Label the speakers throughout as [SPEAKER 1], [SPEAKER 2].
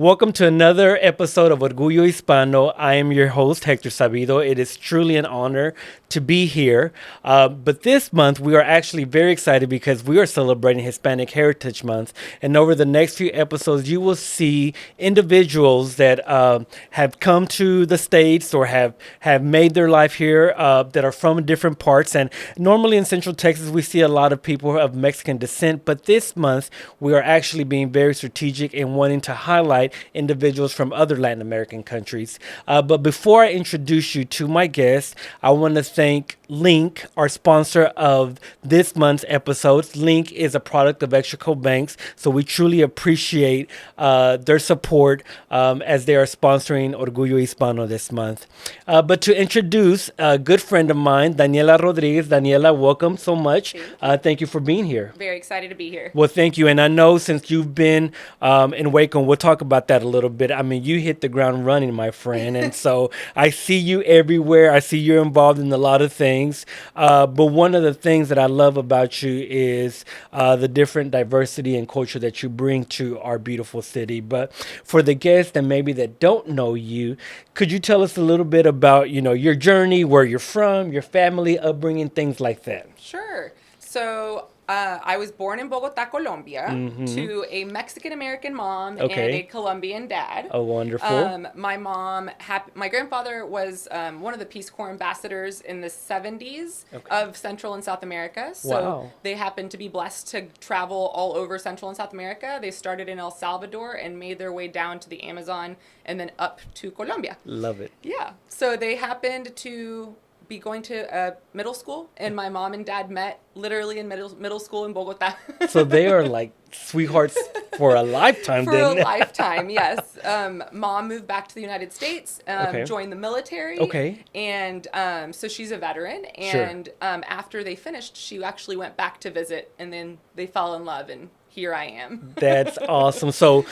[SPEAKER 1] Welcome to another episode of Orgullo Hispano. I am your host, Hector Sabido. It is truly an honor to be here. But this month, we are actually very excited because we are celebrating Hispanic Heritage Month. And over the next few episodes, you will see individuals that have come to the States or have made their life here that are from different parts. And normally in Central Texas, we see a lot of people of Mexican descent. But this month, we are actually being very strategic in wanting to highlight individuals from other Latin American countries. But before I introduce you to my guest, I want to thank Link, our sponsor of this month's episodes. Link is a product of Extraco Banks, so we truly appreciate their support as they are sponsoring Orgullo Hispano this month. But to introduce a good friend of mine, Daniela Rodriguez. Daniela, welcome so much. Thank you for being here.
[SPEAKER 2] Very excited to be here.
[SPEAKER 1] Well, thank you. And I know since you've been in Waco, we'll talk about that a little bit. I mean, you hit the ground running, my friend. And so I see you everywhere. I see you're involved in a lot of things. But one of the things that I love about you is the different diversity and culture that you bring to our beautiful city. But for the guests and maybe that don't know you, could you tell us a little bit about, your journey, where you're from, your family upbringing, things like that?
[SPEAKER 2] Sure. So I was born in Bogota, Colombia, to a Mexican-American mom and a Colombian dad.
[SPEAKER 1] Oh, wonderful.
[SPEAKER 2] My grandfather was one of the Peace Corps ambassadors in the 70s of Central and South America. So they happened to be blessed to travel all over Central and South America. They started in El Salvador and made their way down to the Amazon and then up to Colombia.
[SPEAKER 1] Love it.
[SPEAKER 2] Yeah. So they happened to be going to middle school, and my mom and dad met literally in middle school in Bogota.
[SPEAKER 1] So they are like sweethearts for a lifetime.
[SPEAKER 2] For a lifetime, yes. Mom moved back to the United States, joined the military.
[SPEAKER 1] Okay.
[SPEAKER 2] And so she's a veteran. And after they finished, she actually went back to visit, and then they fell in love, and here I am.
[SPEAKER 1] That's awesome. So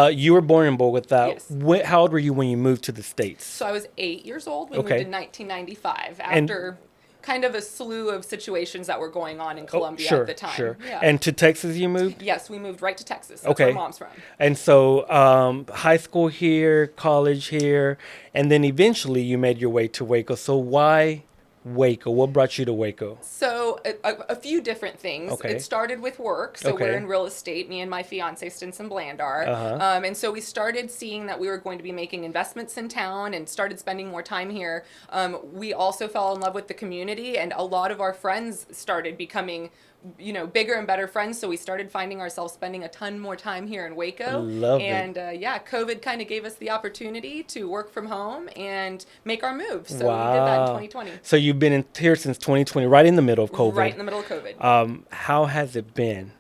[SPEAKER 1] you were born in Bogota.
[SPEAKER 2] Yes.
[SPEAKER 1] How old were you when you moved to the States?
[SPEAKER 2] So I was 8 years old. We moved in 1995 after kind of a slew of situations that were going on in Colombia at the time.
[SPEAKER 1] Sure.
[SPEAKER 2] Yeah.
[SPEAKER 1] And to Texas you moved?
[SPEAKER 2] Yes, we moved right to Texas. That's where Mom's from.
[SPEAKER 1] And so high school here, college here, and then eventually you made your way to Waco. So why Waco? What brought you to Waco?
[SPEAKER 2] So a few different things. It started with work. So we're in real estate, me and my fiance Stinson Blandar. And so we started seeing that we were going to be making investments in town and started spending more time here. We also fell in love with the community, and a lot of our friends started becoming bigger and better friends. So we started finding ourselves spending a ton more time here in Waco.
[SPEAKER 1] Love it.
[SPEAKER 2] And COVID kind of gave us the opportunity to work from home and make our move. So we did that in 2020.
[SPEAKER 1] So you've been here since 2020, right in the middle of COVID.
[SPEAKER 2] Right in the middle of COVID.
[SPEAKER 1] How has it been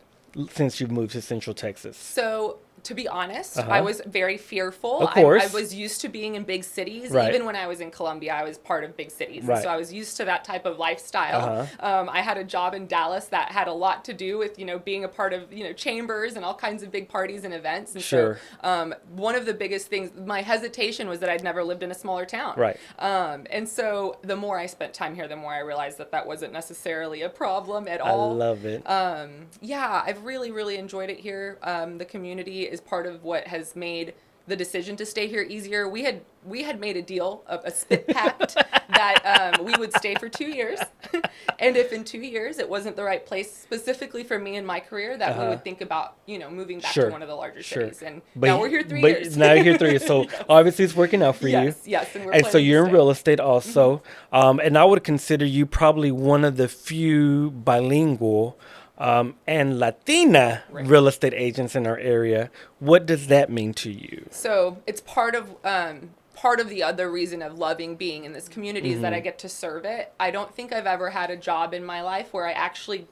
[SPEAKER 1] since you've moved to Central Texas?
[SPEAKER 2] So, to be honest, I was very fearful.
[SPEAKER 1] Of course.
[SPEAKER 2] I was used to being in big cities.
[SPEAKER 1] Right.
[SPEAKER 2] Even when I was in Colombia, I was part of big cities.
[SPEAKER 1] Right.
[SPEAKER 2] And so I was used to that type of lifestyle. I had a job in Dallas that had a lot to do with, being a part of, chambers and all kinds of big parties and events. And so one of the biggest things, my hesitation was that I'd never lived in a smaller town.
[SPEAKER 1] Right.
[SPEAKER 2] And so the more I spent time here, the more I realized that wasn't necessarily a problem at all.
[SPEAKER 1] I love it.
[SPEAKER 2] I've really, really enjoyed it here. The community is part of what has made the decision to stay here easier. We had made a deal, a spit pact, that we would stay for 2 years. And if in 2 years it wasn't the right place specifically for me in my career, that we would think about, moving back to one of the larger cities. And now we're here 3 years.
[SPEAKER 1] Now you're here 3 years. So obviously it's working out for you.
[SPEAKER 2] Yes.
[SPEAKER 1] And so you're in real estate also. And I would consider you probably one of the few bilingual and Latina real estate agents in our area. What does that mean to you?
[SPEAKER 2] So it's part of the other reason of loving being in this community is that I get to serve it. I don't think I've ever had a job in my life where I actually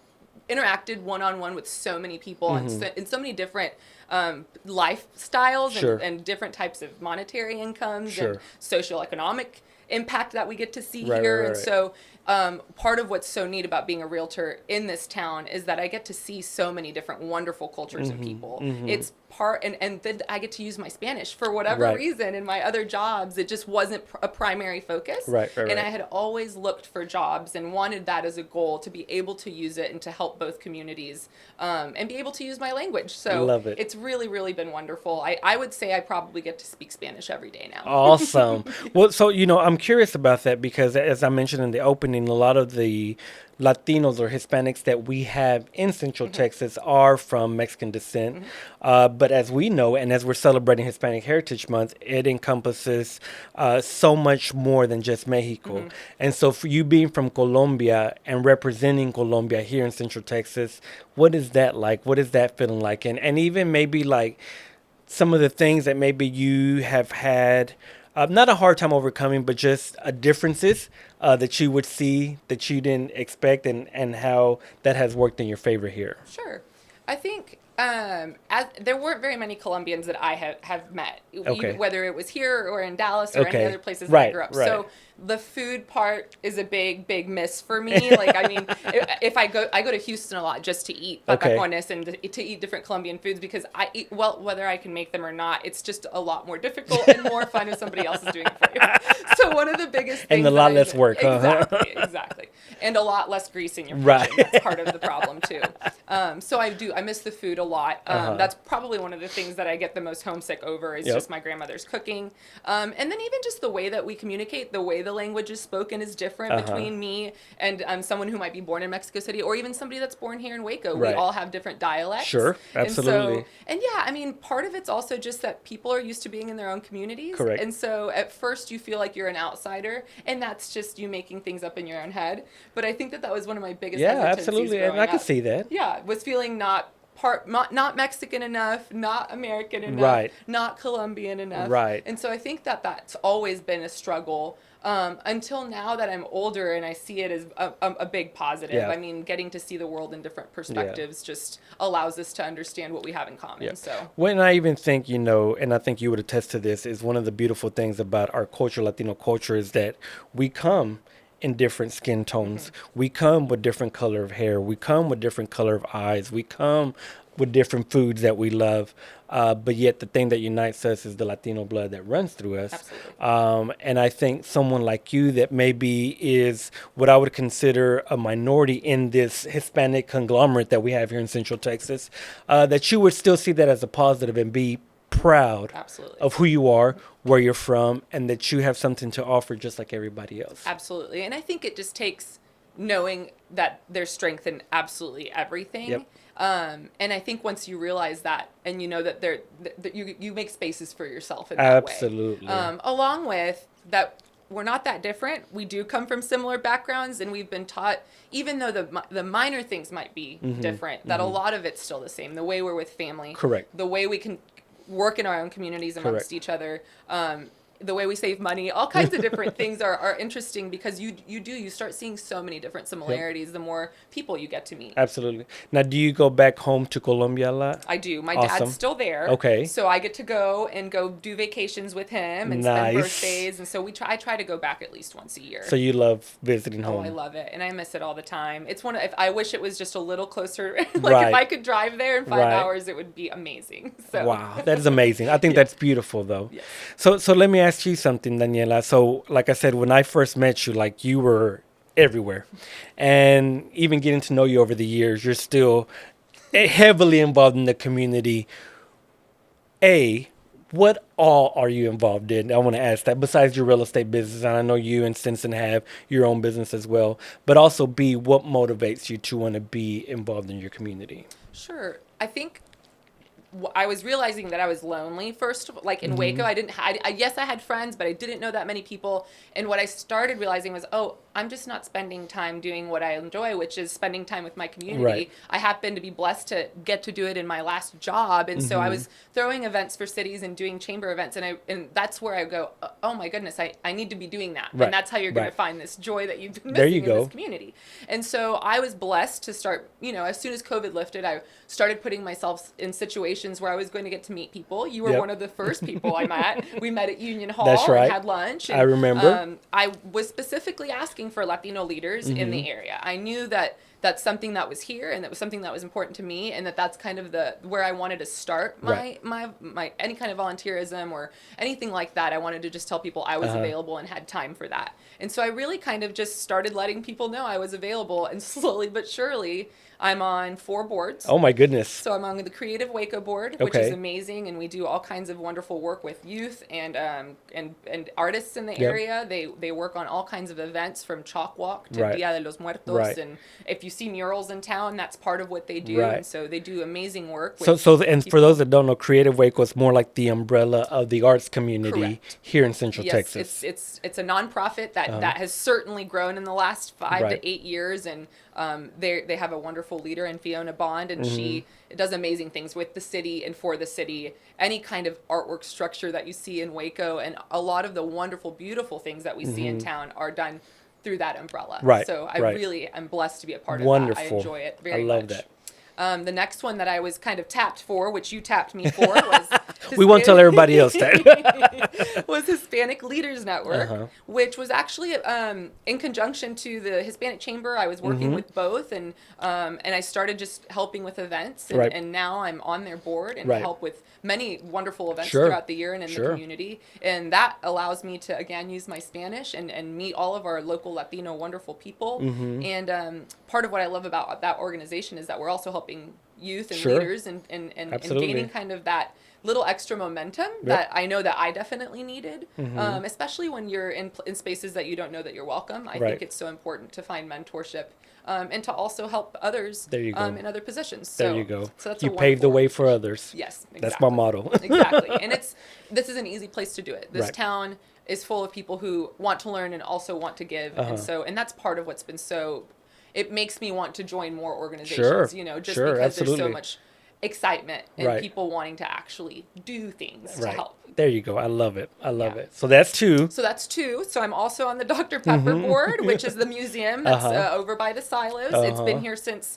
[SPEAKER 2] interacted one-on-one with so many people and so many different lifestyles and different types of monetary incomes and socioeconomic impact that we get to see here. And so part of what's so neat about being a realtor in this town is that I get to see so many different wonderful cultures and people. It's and then I get to use my Spanish for whatever reason in my other jobs. It just wasn't a primary focus. And I had always looked for jobs and wanted that as a goal, to be able to use it and to help both communities, and be able to use my language. So
[SPEAKER 1] love it.
[SPEAKER 2] It's really, really been wonderful. I would say I probably get to speak Spanish every day now.
[SPEAKER 1] Awesome. Well, so, I'm curious about that because, as I mentioned in the opening, a lot of the Latinos or Hispanics that we have in Central Texas are from Mexican descent. But as we know, and as we're celebrating Hispanic Heritage Month, it encompasses so much more than just Mexico. And so for you being from Colombia and representing Colombia here in Central Texas, what is that like? What is that feeling like? And even maybe like some of the things that maybe you have had not a hard time overcoming, but just differences that you would see that you didn't expect, and how that has worked in your favor here.
[SPEAKER 2] Sure. I think there weren't very many Colombians that I have met, even whether it was here or in Dallas or any other places that I grew up. So the food part is a big miss for me. Like, I mean, if I go to Houston a lot just to eat patacones and to eat different Colombian foods, because I eat, well, whether I can make them or not, it's just a lot more difficult and more fun if somebody else is doing it for you. So one of the biggest things,
[SPEAKER 1] and a lot less work,
[SPEAKER 2] exactly, and a lot less grease in your kitchen. That's part of the problem too. So I miss the food a lot. That's probably one of the things that I get the most homesick over is just my grandmother's cooking. And then even just the way that we communicate, the way the language is spoken is different between me and someone who might be born in Mexico City, or even somebody that's born here in Waco. We all have different dialects.
[SPEAKER 1] Sure, absolutely.
[SPEAKER 2] And yeah, I mean, part of it's also just that people are used to being in their own communities.
[SPEAKER 1] Correct.
[SPEAKER 2] And so at first you feel like you're an outsider, and that's just you making things up in your own head. But I think that was one of my biggest hesitancies
[SPEAKER 1] absolutely, and I can see that.
[SPEAKER 2] Yeah, was feeling not Mexican enough, not American enough, not Colombian enough. And so I think that that's always been a struggle until now that I'm older and I see it as a big positive. I mean, getting to see the world in different perspectives just allows us to understand what we have in common. So
[SPEAKER 1] when I even think, and I think you would attest to this, is one of the beautiful things about our culture, Latino culture, is that we come in different skin tones. We come with different color of hair. We come with different color of eyes. We come with different foods that we love. But yet the thing that unites us is the Latino blood that runs through us.
[SPEAKER 2] Absolutely.
[SPEAKER 1] And I think someone like you that maybe is what I would consider a minority in this Hispanic conglomerate that we have here in Central Texas, that you would still see that as a positive and be proud of who you are, where you're from, and that you have something to offer just like everybody else.
[SPEAKER 2] Absolutely. And I think it just takes knowing that there's strength in absolutely everything. And I think once you realize that, and you know that you make spaces for yourself in that way. Along with that, we're not that different. We do come from similar backgrounds, and we've been taught, even though the minor things might be different, that a lot of it's still the same. The way we're with family. The way we can work in our own communities amongst each other, the way we save money, all kinds of different things are interesting, because you start seeing so many different similarities the more people you get to meet.
[SPEAKER 1] Absolutely. Now, do you go back home to Colombia a lot?
[SPEAKER 2] I do. My dad's still there. So I get to go do vacations with him and spend birthdays, and so I try to go back at least once a year.
[SPEAKER 1] So you love visiting home?
[SPEAKER 2] Oh, I love it, and I miss it all the time. It's if I wish it was just a little closer. If I could drive there in 5 hours, it would be amazing. So.
[SPEAKER 1] Wow, that is amazing. I think that's beautiful, though. So let me ask you something, Daniela. So, like I said, when I first met you, like, you were everywhere, and even getting to know you over the years, you're still heavily involved in the community. What all are you involved in? I want to ask that, besides your real estate business, and I know you and Stinson have your own business as well, but also B, what motivates you to want to be involved in your community?
[SPEAKER 2] Sure. I think I was realizing that I was lonely first, like in Waco. Yes, I had friends, but I didn't know that many people. And what I started realizing was, I'm just not spending time doing what I enjoy, which is spending time with my community. I happen to be blessed to get to do it in my last job. And so I was throwing events for cities and doing chamber events. And that's where I go, oh my goodness, I need to be doing that. And that's how you're going to find this joy that you've been missing in this community. And so I was blessed to start, as soon as COVID lifted, I started putting myself in situations where I was going to get to meet people. You were one of the first people I met. We met at Union Hall and had lunch. And,
[SPEAKER 1] I remember.
[SPEAKER 2] I was specifically asking for Latino leaders in the area. I knew that that's something that was here and that was something that was important to me, and that's kind of the where I wanted to start my any kind of volunteerism or anything like that. I wanted to just tell people I was available and had time for that. And so I really kind of just started letting people know I was available, and slowly but surely I'm on 4 boards.
[SPEAKER 1] Oh my goodness.
[SPEAKER 2] So I'm on the Creative Waco board, which is amazing, and we do all kinds of wonderful work with youth and artists in the area. They work on all kinds of events, from Chalk Walk to Dia de los Muertos, and if you see murals in town, that's part of what they do. And so they do amazing work.
[SPEAKER 1] And for those that don't know, Creative Waco is more like the umbrella of the arts community here in Central Texas.
[SPEAKER 2] It's a nonprofit that has certainly grown in the last 5 to 8 years, and they have a wonderful leader in Fiona Bond, and she does amazing things with the city and for the city. Any kind of artwork structure that you see in Waco, and a lot of the wonderful, beautiful things that we see in town are done through that umbrella. So I really am blessed to be a part of that. I enjoy it very much. I love that. The next one that I was kind of tapped for, which you tapped me for, was
[SPEAKER 1] we won't tell everybody else that.
[SPEAKER 2] was Hispanic Leaders Network, which was actually in conjunction to the Hispanic Chamber. I was working with both, and I started just helping with events, and now I'm on their board and help with many wonderful events throughout the year and in the community. And that allows me to, again, use my Spanish and meet all of our local Latino wonderful people. And part of what I love about that organization is that we're also helping youth and leaders and gaining kind of that little extra momentum that I know that I definitely needed, especially when you're in spaces that you don't know that you're welcome. I think it's so important to find mentorship and to also help others in other positions. So,
[SPEAKER 1] there you go.
[SPEAKER 2] So that's
[SPEAKER 1] you pave the way for others.
[SPEAKER 2] Yes, exactly.
[SPEAKER 1] That's my motto.
[SPEAKER 2] Exactly. And this is an easy place to do it. This town is full of people who want to learn and also want to give. And that's part of what's been so... It makes me want to join more organizations, just because there's so much excitement and people wanting to actually do things to help.
[SPEAKER 1] There you go. I love it. I love it. So that's 2.
[SPEAKER 2] So I'm also on the Dr. Pepper board, which is the museum that's over by the silos. It's been here since,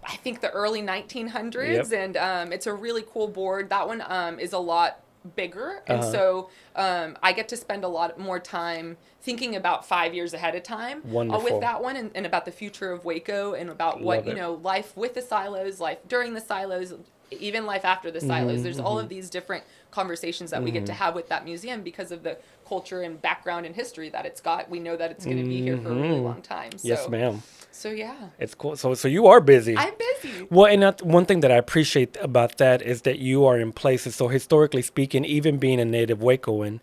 [SPEAKER 2] I think, the early 1900s, and it's a really cool board. That one is a lot bigger, and so I get to spend a lot more time thinking about 5 years ahead of time with that one, and about the future of Waco, and about what life with the silos, life during the silos, even life after the silos. There's all of these different conversations that we get to have with that museum because of the culture and background and history that it's got. We know that it's going to be here for a really long time. So,
[SPEAKER 1] yes, ma'am.
[SPEAKER 2] So yeah,
[SPEAKER 1] it's cool. So you are busy.
[SPEAKER 2] I'm busy.
[SPEAKER 1] Well, and one thing that I appreciate about that is that you are in places. So historically speaking, even being a native Wacoan,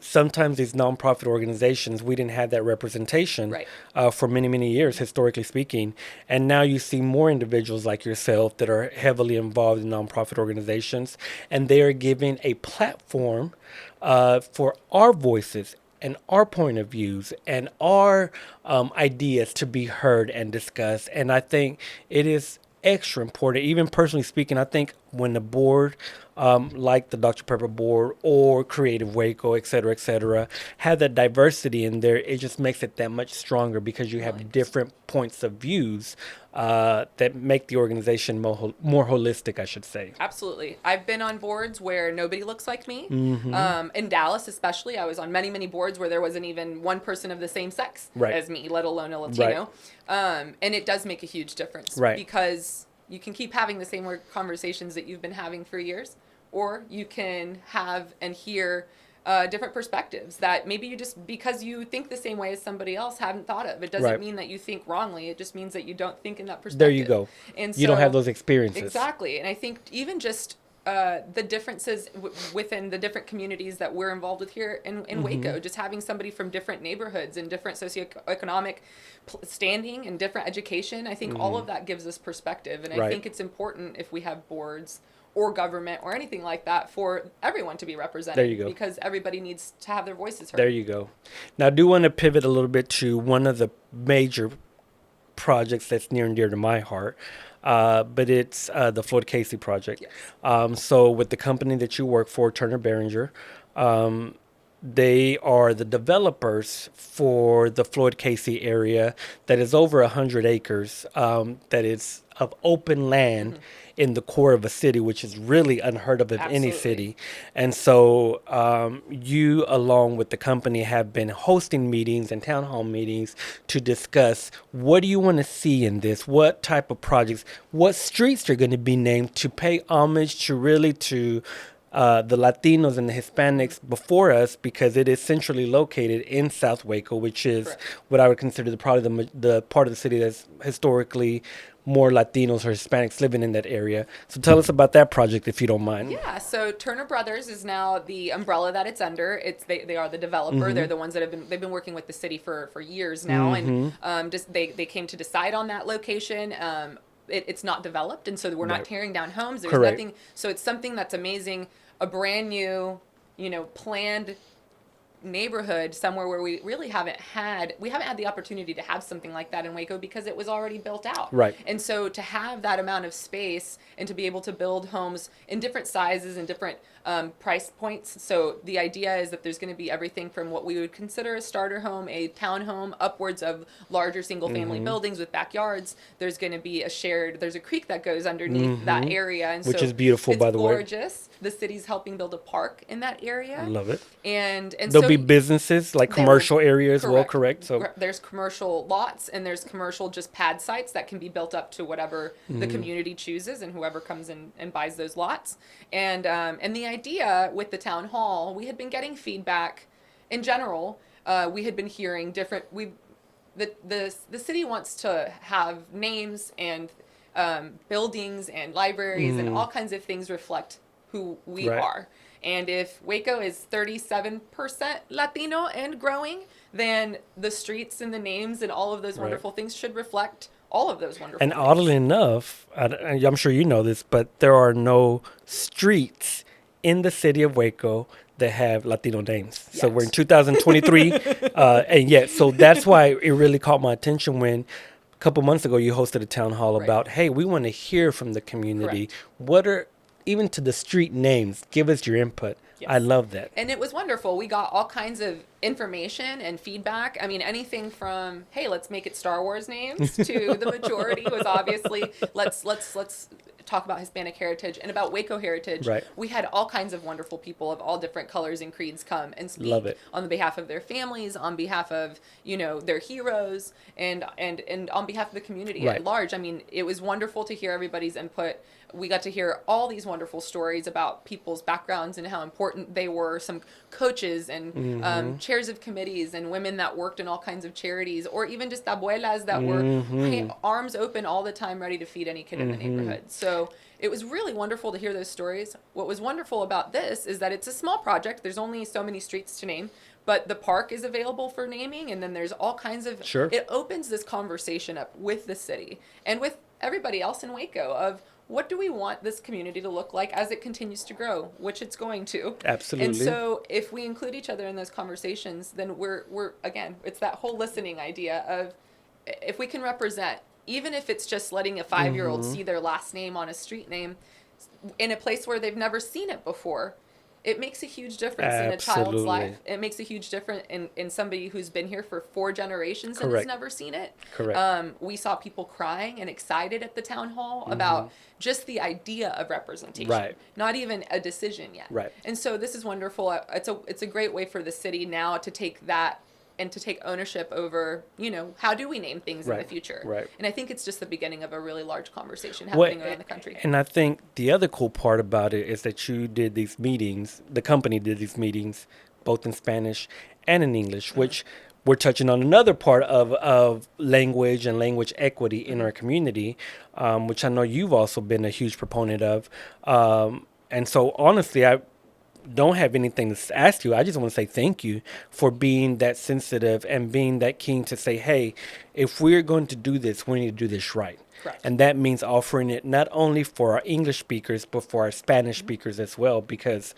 [SPEAKER 1] sometimes these nonprofit organizations, we didn't have that representation for many, many years, historically speaking. And now you see more individuals like yourself that are heavily involved in nonprofit organizations, and they are giving a platform for our voices and our point of views and our ideas to be heard and discussed. And I think it is extra important. Even personally speaking, I think when the board, like the Dr. Pepper board or Creative Waco, et cetera, have that diversity in there, it just makes it that much stronger because you have different points of views that make the organization more holistic, I should say.
[SPEAKER 2] Absolutely. I've been on boards where nobody looks like me. In Dallas, especially, I was on many, many boards where there wasn't even one person of the same sex as me, let alone a Latino. And it does make a huge difference because you can keep having the same conversations that you've been having for years, or you can have and hear different perspectives that maybe you just, because you think the same way as somebody else, haven't thought of. It doesn't mean that you think wrongly. It just means that you don't think in that perspective.
[SPEAKER 1] There you go.
[SPEAKER 2] And
[SPEAKER 1] you don't have those experiences.
[SPEAKER 2] Exactly. And I think even just the differences within the different communities that we're involved with here in Waco, just having somebody from different neighborhoods and different socioeconomic standing and different education, I think all of that gives us perspective. And I think it's important if we have boards or government or anything like that for everyone to be represented.
[SPEAKER 1] There you go.
[SPEAKER 2] Because everybody needs to have their voices heard.
[SPEAKER 1] There you go. Now, I do want to pivot a little bit to one of the major projects that's near and dear to my heart. But it's the Floyd Casey project.
[SPEAKER 2] Yes.
[SPEAKER 1] So with the company that you work for, Turner Behringer, they are the developers for the Floyd Casey area that is over 100 acres, that is of open land in the core of a city, which is really unheard of in any
[SPEAKER 2] Absolutely.
[SPEAKER 1] city. And so you, along with the company, have been hosting meetings and town hall meetings to discuss what do you want to see in this, what type of projects, what streets are going to be named to pay homage to really to the Latinos and the Hispanics before us, because it is centrally located in South Waco, which is
[SPEAKER 2] Correct.
[SPEAKER 1] what I would consider the part of the city that's historically more Latinos or Hispanics living in that area. So tell us about that project, if you don't mind.
[SPEAKER 2] Yeah, so Turner Brothers is now the umbrella that it's under. They are the developer. They're the ones that they've been working with the city for years now, and just they came to decide on that location. It's not developed, and so we're not tearing down homes. There's
[SPEAKER 1] Correct.
[SPEAKER 2] nothing. So it's something that's amazing. A brand new, planned neighborhood somewhere where we really haven't had the opportunity to have something like that in Waco because it was already built out.
[SPEAKER 1] Right.
[SPEAKER 2] And so to have that amount of space and to be able to build homes in different sizes and different price points. So the idea is that there's going to be everything from what we would consider a starter home, a townhome, upwards of larger single family buildings with backyards. There's going to be there's a creek that goes underneath that area. And
[SPEAKER 1] Which
[SPEAKER 2] so
[SPEAKER 1] is beautiful, by the way.
[SPEAKER 2] It's gorgeous. The city's helping build a park in that area.
[SPEAKER 1] I love it.
[SPEAKER 2] And
[SPEAKER 1] There'll
[SPEAKER 2] so
[SPEAKER 1] be businesses, like commercial area as well, correct? So
[SPEAKER 2] there's commercial lots and there's commercial just pad sites that can be built up to whatever the community chooses and whoever comes in and buys those lots. And the idea with the town hall, we had been getting feedback in general. We had been hearing different. The city wants to have names and buildings and libraries and all kinds of things reflect who we are. And if Waco is 37% Latino and growing, then the streets and the names and all of those wonderful things should reflect all of those wonderful
[SPEAKER 1] And
[SPEAKER 2] things.
[SPEAKER 1] oddly enough, I'm sure you know this, but there are no streets in the city of Waco that have Latino names. So we're in 2023, and yet, so that's why it really caught my attention when a couple months ago you hosted a town hall about, hey, we want to hear from the community.
[SPEAKER 2] Correct.
[SPEAKER 1] What are even to the street names? Give us your input.
[SPEAKER 2] Yes.
[SPEAKER 1] I love that.
[SPEAKER 2] And it was wonderful. We got all kinds of information and feedback. I mean, anything from, hey, let's make it Star Wars names, to the majority was obviously, let's talk about Hispanic heritage and about Waco heritage.
[SPEAKER 1] Right.
[SPEAKER 2] We had all kinds of wonderful people of all different colors and creeds come and speak
[SPEAKER 1] Love it.
[SPEAKER 2] on behalf of their families, on behalf of, their heroes, and on behalf of the community at large. I mean, it was wonderful to hear everybody's input. We got to hear all these wonderful stories about people's backgrounds and how important they were. Some coaches and chairs of committees and women that worked in all kinds of charities, or even just abuelas that were arms open all the time, ready to feed any kid in the neighborhood. So it was really wonderful to hear those stories. What was wonderful about this is that it's a small project. There's only so many streets to name, but the park is available for naming, and then there's all kinds of...
[SPEAKER 1] Sure.
[SPEAKER 2] It opens this conversation up with the city and with everybody else in Waco of, what do we want this community to look like as it continues to grow, which it's going to.
[SPEAKER 1] Absolutely.
[SPEAKER 2] And so if we include each other in those conversations, then we're again, it's that whole listening idea of, if we can represent, even if it's just letting a 5-year-old see their last name on a street name in a place where they've never seen it before, it makes a huge difference in a child's life. It makes a huge difference in somebody who's been here for 4 generations and has never seen it.
[SPEAKER 1] Correct.
[SPEAKER 2] We saw people crying and excited at the town hall about just the idea of representation.
[SPEAKER 1] Right.
[SPEAKER 2] Not even a decision yet.
[SPEAKER 1] Right.
[SPEAKER 2] And so this is wonderful. It's a great way for the city now to take that and to take ownership over, how do we name things in the future?
[SPEAKER 1] Right.
[SPEAKER 2] And I think it's just the beginning of a really large conversation happening around the country.
[SPEAKER 1] And I think the other cool part about it is that you did these meetings, the company did these meetings, both in Spanish and in English, which we're touching on another part of language and language equity in our community, which I know you've also been a huge proponent of. And so honestly, I don't have anything to ask you. I just want to say thank you for being that sensitive and being that keen to say, hey, if we're going to do this, we need to do this right.
[SPEAKER 2] Correct.
[SPEAKER 1] And that means offering it not only for our English speakers, but for our Spanish speakers as well, because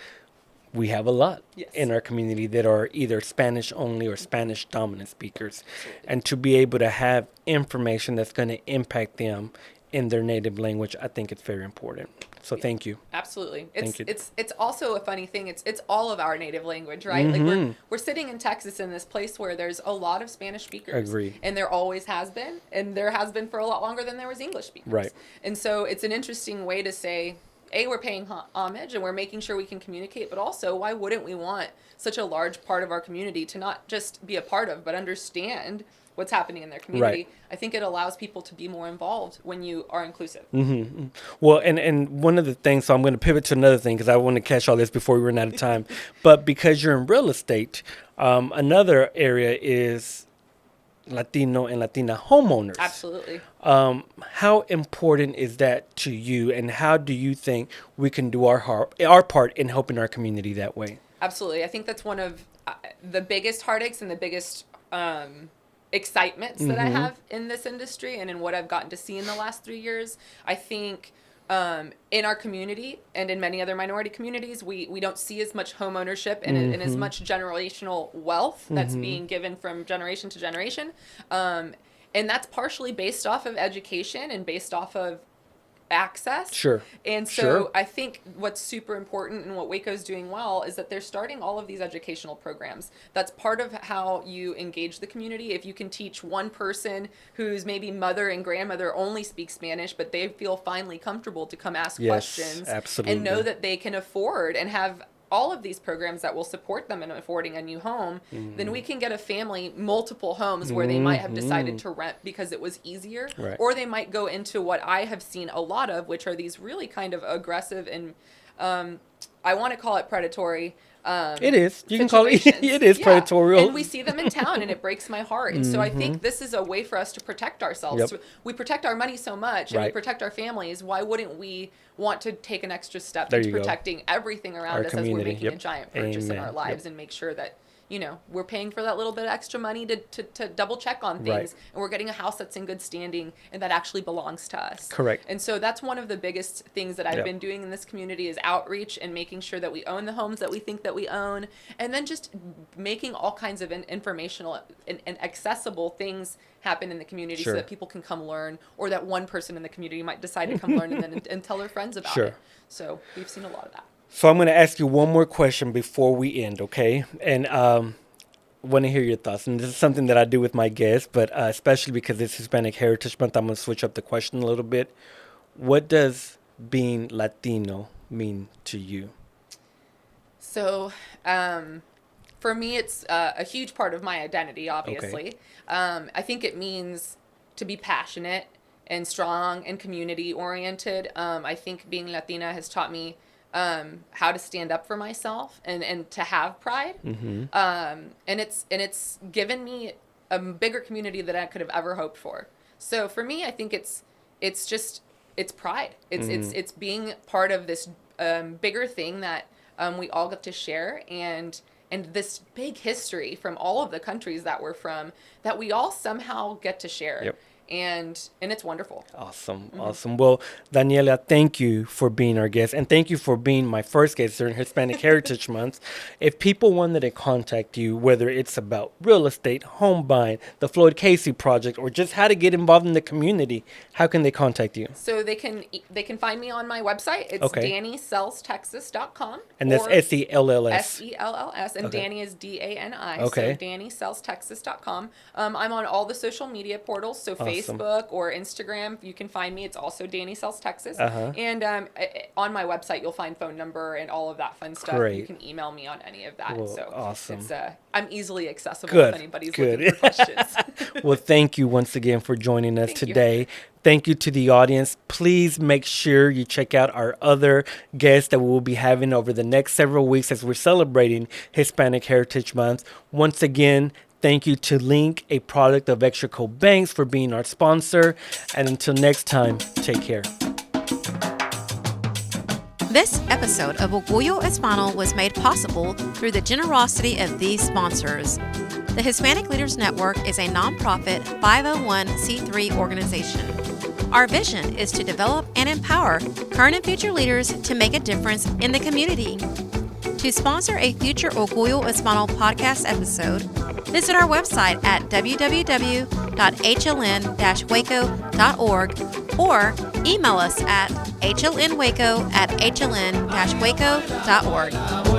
[SPEAKER 1] we have a lot in our community that are either Spanish only or Spanish dominant speakers. Absolutely. And to be able to have information that's going to impact them in their native language, I think it's very important. So thank you.
[SPEAKER 2] Absolutely.
[SPEAKER 1] Thank you.
[SPEAKER 2] It's also a funny thing. It's all of our native language, right? Like we're sitting in Texas in this place where there's a lot of Spanish speakers.
[SPEAKER 1] Agree.
[SPEAKER 2] And there always has been, and there has been for a lot longer than there was English speakers.
[SPEAKER 1] Right.
[SPEAKER 2] And so it's an interesting way to say, we're paying homage and we're making sure we can communicate, but also why wouldn't we want such a large part of our community to not just be a part of, but understand what's happening in their community.
[SPEAKER 1] Right.
[SPEAKER 2] I think it allows people to be more involved when you are inclusive.
[SPEAKER 1] Mm-hmm. Well, and one of the things, so I'm going to pivot to another thing because I want to catch all this before we run out of time. But because you're in real estate, another area is Latino and Latina homeowners.
[SPEAKER 2] Absolutely.
[SPEAKER 1] How important is that to you, and how do you think we can do our part in helping our community that way?
[SPEAKER 2] Absolutely. I think that's one of the biggest heartaches and the biggest excitements that I have in this industry and in what I've gotten to see in the last 3 years. I think in our community and in many other minority communities, we don't see as much home ownership and as much generational wealth that's being given from generation to generation. And that's partially based off of education and based off of access.
[SPEAKER 1] Sure.
[SPEAKER 2] And so I think what's super important and what Waco's doing well is that they're starting all of these educational programs. That's part of how you engage the community. If you can teach one person whose maybe mother and grandmother only speak Spanish, but they feel finally comfortable to come ask questions
[SPEAKER 1] absolutely.
[SPEAKER 2] And know that they can afford and have all of these programs that will support them in affording a new home, then we can get a family multiple homes where they might have decided to rent because it was easier, or they might go into what I have seen a lot of, which are these really kind of aggressive and I want to call it predatory.
[SPEAKER 1] It is. You can call it. It is predatory.
[SPEAKER 2] And we see them in town, and it breaks my heart. And so I think this is a way for us to protect ourselves. So we protect our money so much, and we protect our families. Why wouldn't we want to take an extra step into protecting everything around us as we're making a giant purchase in our lives and make sure that, you know, we're paying for that little bit of extra money to double check on things, and we're getting a house that's in good standing and that actually belongs to us.
[SPEAKER 1] Correct.
[SPEAKER 2] And so that's one of the biggest things that I've been doing in this community is outreach and making sure that we own the homes that we think that we own, and then just making all kinds of informational and accessible things happen in the community so that people can come learn, or that one person in the community might decide to come learn and tell their friends about it. So we've seen a lot of that.
[SPEAKER 1] So I'm going to ask you one more question before we end, okay? And want to hear your thoughts. And this is something that I do with my guests, but especially because it's Hispanic Heritage Month, I'm going to switch up the question a little bit. What does being Latino mean to you?
[SPEAKER 2] So for me, it's a huge part of my identity, obviously. I think it means to be passionate and strong and community-oriented. I think being Latina has taught me how to stand up for myself and to have pride. And it's given me a bigger community than I could have ever hoped for. So for me, I think it's pride. It's being part of this bigger thing that we all get to share, and this big history from all of the countries that we're from that we all somehow get to share. And it's wonderful. Awesome.
[SPEAKER 1] Well, Daniela, thank you for being our guest, and thank you for being my first guest during Hispanic Heritage Month. If people wanted to contact you, whether it's about real estate, home buying, the Floyd Casey project, or just how to get involved in the community, how can they contact you?
[SPEAKER 2] So they can find me on my website. It's DannySellsTexas.com.
[SPEAKER 1] And that's SELLS.
[SPEAKER 2] SELLS, and Danny is DANI.
[SPEAKER 1] Okay.
[SPEAKER 2] So DannySellsTexas.com. I'm on all the social media portals, so Facebook or Instagram, you can find me. It's also Danny Sells Texas. And on my website, you'll find phone number and all of that fun stuff.
[SPEAKER 1] Great.
[SPEAKER 2] You can email me on any of that.
[SPEAKER 1] Well,
[SPEAKER 2] so
[SPEAKER 1] awesome.
[SPEAKER 2] It's, I'm easily accessible if anybody's looking for questions.
[SPEAKER 1] Well, thank you once again for joining us today. Thank you to the audience. Please make sure you check out our other guests that we will be having over the next several weeks as we're celebrating Hispanic Heritage Month. Once again, thank you to Link, a product of Extraco Banks, for being our sponsor. And until next time, take care.
[SPEAKER 3] This episode of Orgullo Hispano was made possible through the generosity of these sponsors. The Hispanic Leaders Network is a nonprofit 501c3 organization. Our vision is to develop and empower current and future leaders to make a difference in the community. To sponsor a future Orgullo Hispano podcast episode, Visit our website at www.hln-waco.org or email us at hlnwaco@hln-waco.org.